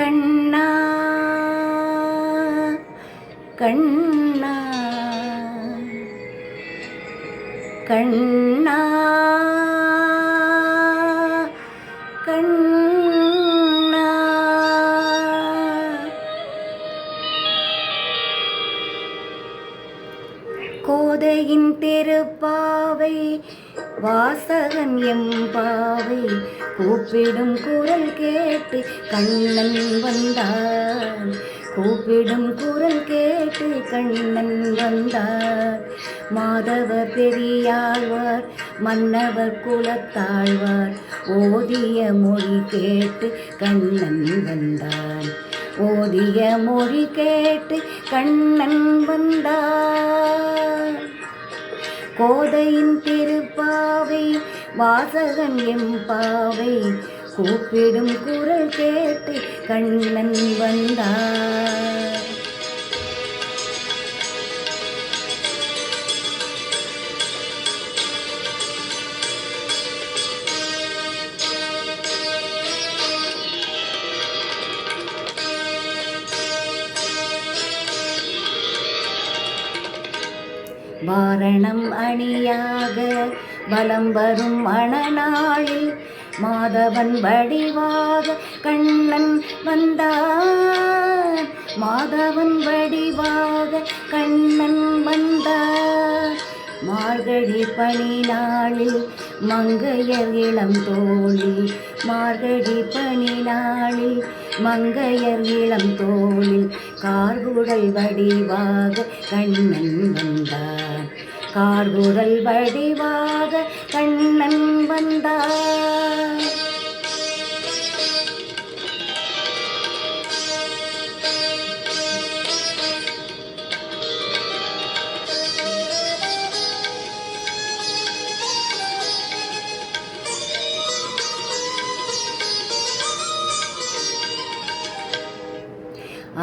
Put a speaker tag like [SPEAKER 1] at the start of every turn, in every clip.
[SPEAKER 1] கண்ணா கண்ணா கண்ணா கண்ணா கோதையின் திருப்பாவை வாசகன் எம்பாவை கூப்பிடும் குரல் கேட்டு கண்ணன் வந்தார். கூப்பிடும் குரல் கேட்டு கண்ணன் வந்தார். மாதவர் பெரியாழ்வார் மன்னவர் குலத்தாழ்வார் ஓதிய மொழி கேட்டு கண்ணன் வந்தான். ஓதிய மொழி கேட்டு கண்ணன் வந்தார். கோதையின் திருப்பாவை வாசகன் எம்பாவை கூப்பிடும் குரல் கேட்டு கண்ணன் வந்தார். வாரணம் அணியாக வலம் வரும் மணநாளில் மாதவன் வடிவாக கண்ணன் வந்தார். மாதவன் வடிவாக கண்ணன் வந்தார். மார்கழி பனி நாளில் மங்கையர் இளம் தோழி. மார்கழி பனி நாளில் மங்கையர் இளம் தோழில் கார்குழல் வடிவாக கண்ணன் வந்தார். கார்குழல் வடிவாக கண்ணன் வந்தார்.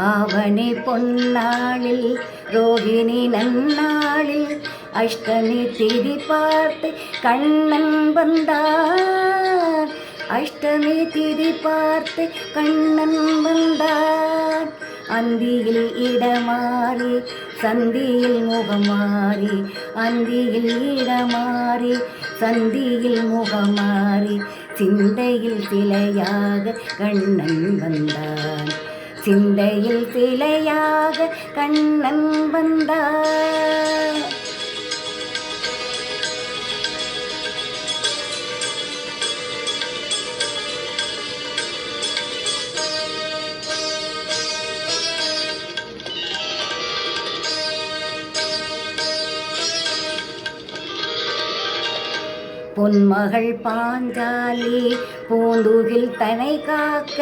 [SPEAKER 1] ஆவணி பொன்னாளில் ரோகிணி நன்னாளில் அஷ்டமி திதி பார்த்து கண்ணன் வந்தார். அஷ்டமி திதி பார்த்து கண்ணன் வந்தார். அந்தியில் இடமாறி சந்தியில் முகமாறி. அந்தியில் இடமாறி சந்தியில் முகமாறி சிந்தையில் சிலையாக கண்ணன் வந்தான். சிந்தையில் சிலையாக கண்ணன் வந்தார். பொன்மகள் பாஞ்சாலி பூந்துகில் தனை காக்க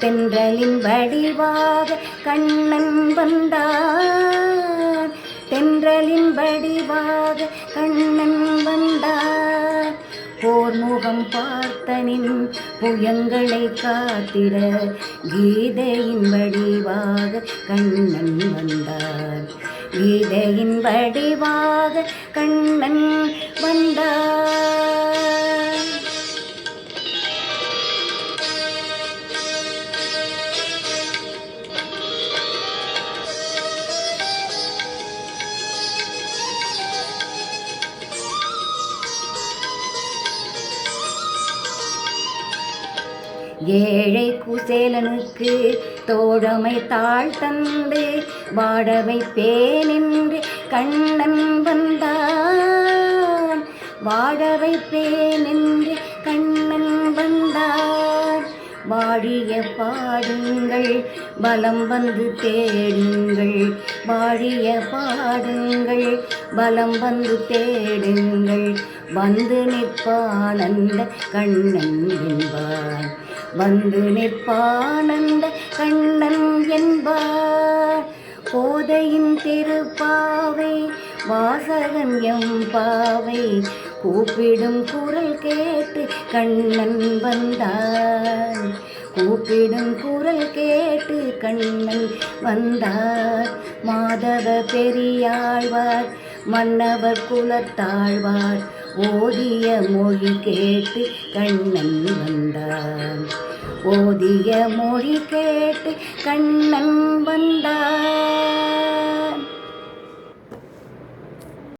[SPEAKER 1] தென்றலின் வடிவாக கண்ணன் வந்தார். தென்றலின் வடிவாக கண்ணன் வந்தார். போர்முகம் பார்த்தனின் புயங்களை காத்திட கீதையின் வடிவாக கண்ணன் வந்தார். கீதையின் வடிவாக கண்ணன் வந்தார். ஏழை குசேலனுக்கு தோழமை தாழ் தந்து வாடவை பேனென்று கண்ணன் வந்தார். வாடவை பேனென்று கண்ணன் வந்தார். வாழிய பாடுங்கள் பலம் வந்து தேடுங்கள். வாழிய பாடுங்கள் பலம் வந்து தேடுங்கள். வந்து நிற்பானந்த கண்ணன் என்பார். வந்து நிற்பானந்த கண்ணன் என்பார். கோதையின் திருப்பாவை வாசகன் எம்பாவை கூப்பிடும் குரல் கேட்டு கண்ணன் வந்தார். கூப்பிடும் குரல் கேட்டு கண்ணன் வந்தார். மாதவ பெரியாழ்வார் மன்னவர் குலத்தாழ்வார் ஓதிய மொழி கேட்டு கண்ணன் வந்தான். ஓதிய மொழி கேட்டு கண்ணன் வந்தார்.